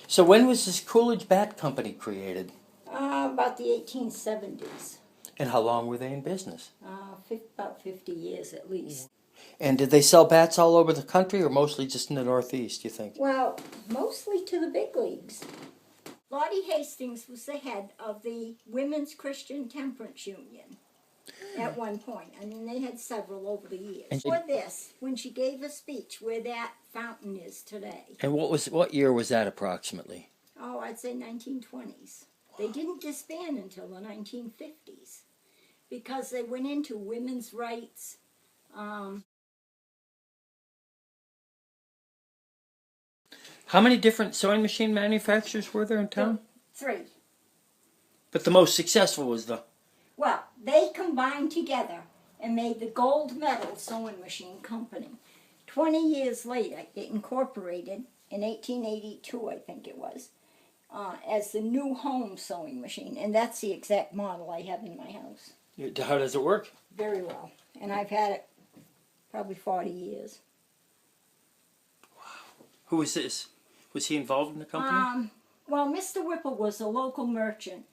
So when was this Coolidge Bat Company created? About the 1870s. And how long were they in business? About 50 years at least. And did they sell bats all over the country or mostly just in the Northeast, you think? Well, mostly to the big leagues. Lottie Hastings was the head of the Women's Christian Temperance Union at one point. I mean, they had several over the years. And For this, when she gave a speech where that fountain is today. And what year was that approximately? Oh, I'd say 1920s. They didn't disband until the 1950s because they went into women's rights. How many different sewing machine manufacturers were there in town? 3. But the most successful was the... Well, they combined together and made the Gold Medal Sewing Machine Company. 20 years later, it incorporated, in 1882, I think it was, as the New Home Sewing Machine. And that's the exact model I have in my house. How does it work? Very well. And I've had it probably 40 years. Who was this? Was he involved in the company? Well, Mr. Whipple was a local merchant,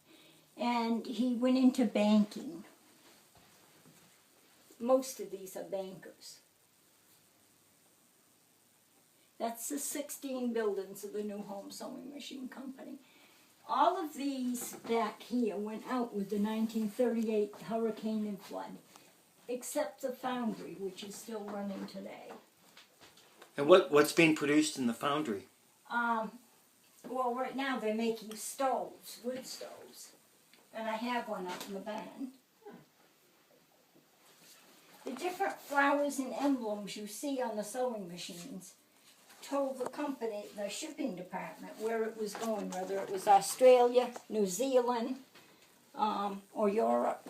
and he went into banking. Most of these are bankers. That's the 16 buildings of the New Home Sewing Machine Company. All of these back here went out with the 1938 hurricane and flood, except the foundry, which is still running today. And what's being produced in the foundry? Well, right now they're making stoves, wood stoves, and I have one up in the van. The different flowers and emblems you see on the sewing machines told the company, the shipping department, where it was going, whether it was Australia, New Zealand, or Europe.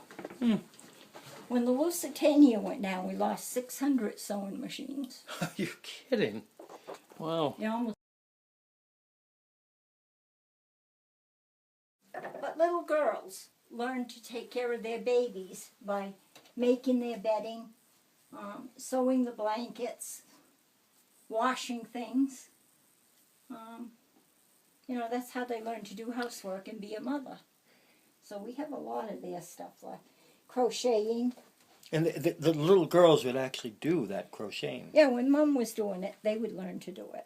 When the Lusitania went down, we lost 600 sewing machines. Are you kidding? Wow. You almost. But little girls learn to take care of their babies by making their bedding, sewing the blankets, washing things. You know, that's how they learn to do housework and be a mother. So we have a lot of their stuff like crocheting. And the little girls would actually do that crocheting. Yeah, when Mom was doing it, they would learn to do it.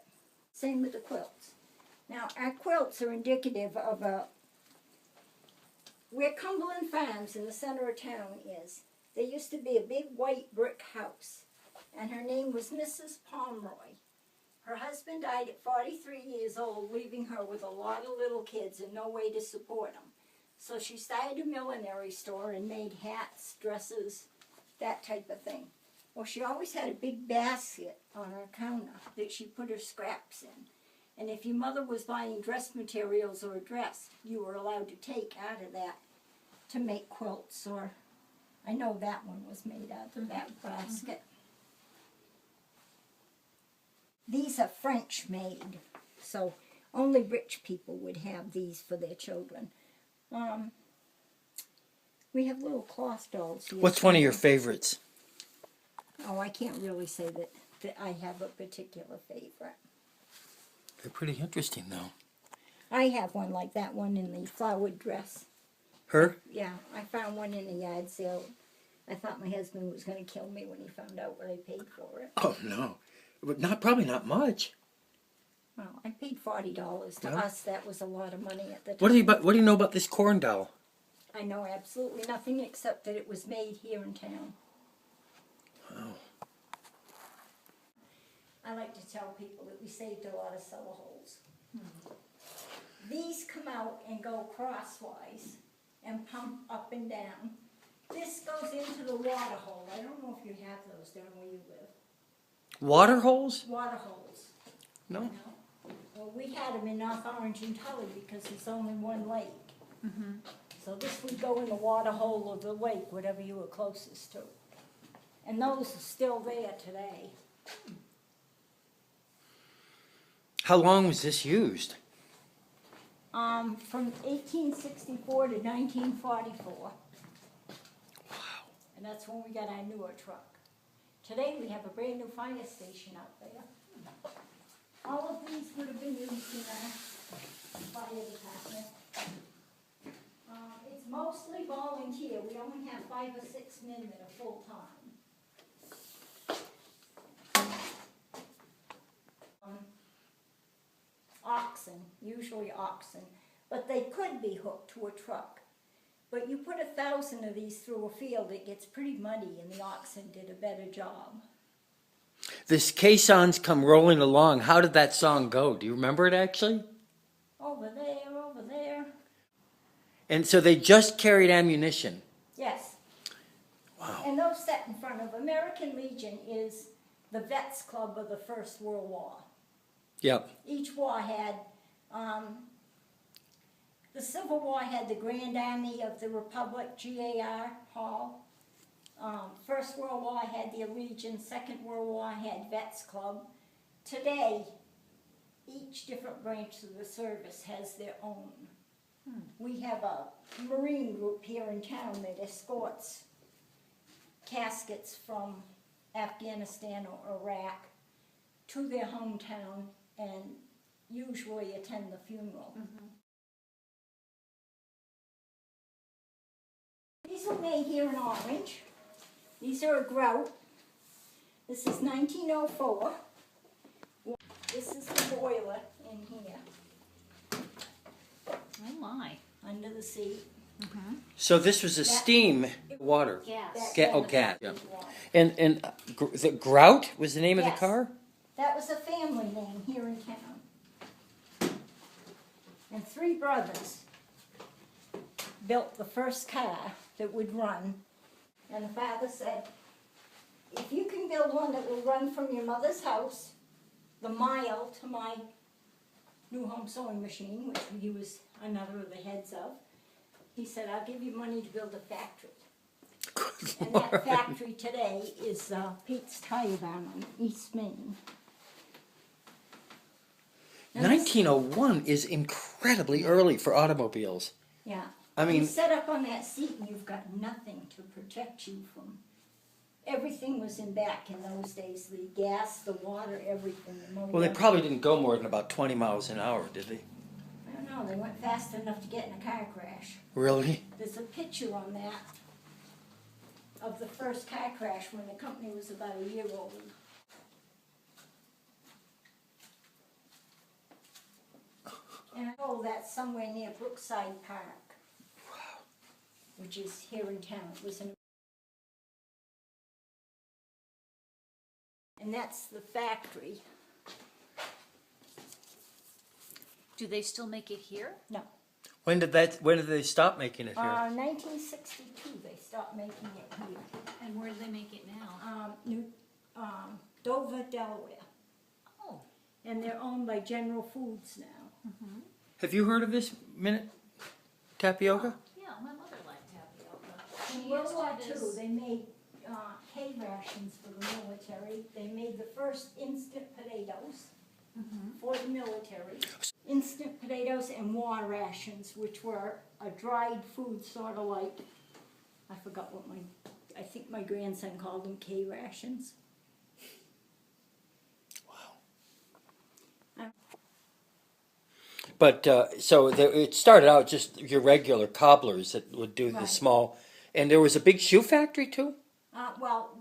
Same with the quilts. Now, our quilts are indicative of where Cumberland Farms in the center of town is. There used to be a big white brick house, and her name was Mrs. Pomeroy. Her husband died at 43 years old, leaving her with a lot of little kids and no way to support them. So she started a millinery store and made hats, dresses, that type of thing. Well, she always had a big basket on her counter that she put her scraps in. And if your mother was buying dress materials or a dress, you were allowed to take out of that to make quilts, or I know that one was made out of that basket. These are French made, so only rich people would have these for their children. We have little cloth dolls here. What's one of your favorites? Oh, I can't really say that I have a particular favorite. They're pretty interesting, though. I have one like that one in the flowered dress. Her? Yeah, I found one in a yard sale. I thought my husband was going to kill me when he found out what I paid for it. Oh, no. But probably not much. Well, I paid $40. To Yeah. us, that was a lot of money at the time. What do you know about this corn doll? I know absolutely nothing except that it was made here in town. Oh. I like to tell people that we saved a lot of cellar holes. These come out and go crosswise and pump up and down. This goes into the water hole. I don't know if you have those down where you live. Water holes? Water holes. No. No? Well, we had them in North Orange and Tully because there's only one lake. So this would go in the water hole of the lake, whatever you were closest to. And those are still there today. How long was this used? From 1864 to 1944. Wow. And that's when we got our newer truck. Today we have a brand new fire station out there. All of these would have been used in fire department. It's mostly volunteer. We only have 5 or 6 men that are full-time. Oxen, usually oxen, but they could be hooked to a truck. But you put 1,000 of these through a field, it gets pretty muddy, and the oxen did a better job. This caissons come rolling along. How did that song go? Do you remember it actually? Over there, over there. And so they just carried ammunition. Yes. Wow. And those set in front of American Legion is the Vets Club of the First World War. Yep. Each war had, the Civil War had the Grand Army of the Republic, GAR Hall. First World War had the Legion, Second World War had Vets Club. Today, each different branch of the service has their own. We have a Marine group here in town that escorts caskets from Afghanistan or Iraq to their hometown and usually attend the funeral. These were made here in Orange. These are a grout. This is 1904. This is the boiler in here, Oh my. under the seat. So this was a steam water. Gas. Gas. Yeah. And the Grout was the name of the Yes. car? That was a family name here in town. And 3 brothers built the first car that would run. And the father said, if you can build one that will run from your mother's house, the mile to my new home sewing machine, which he was another of the heads of, he said, I'll give you money to build a factory. And that factory today is Pete's Tire Barn on East Main. And this- 1901 is incredibly early for automobiles. Yeah. I mean- You set up on that seat and you've got nothing to protect you from. Everything was in back in those days, the gas, the water, everything. The motor. Well, they probably didn't go more than about 20 miles an hour, did they? I don't know, they went fast enough to get in a car crash. Really? There's a picture on that of the first car crash when the company was about a year old. And I know that's somewhere near Brookside Park, which is here in town. It was in, and that's the factory. Do they still make it here? No. When did they stop making it here? 1962 they stopped making it here. And where do they make it now? Dover, Delaware. Oh. And they're owned by General Foods now. Have you heard of this minute tapioca? Yeah, my mother liked tapioca. In She World used War it II, as- they made hay rations for the military. They made the first instant potatoes for the military. Instant potatoes and war rations, which were a dried food, sort of like, I forgot what I think my grandson called them K rations. But it started out just your regular cobblers that would do the Right. small, and there was a big shoe factory too. Well,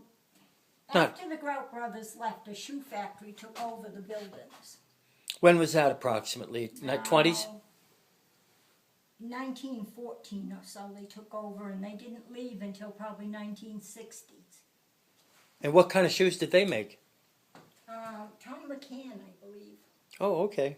Not- after the Grout brothers left, a shoe factory took over the buildings. When was that approximately? 20s? 1914 or so they took over, and they didn't leave until probably 1960s. And what kind of shoes did they make? Tom McCann, I believe. Oh, okay.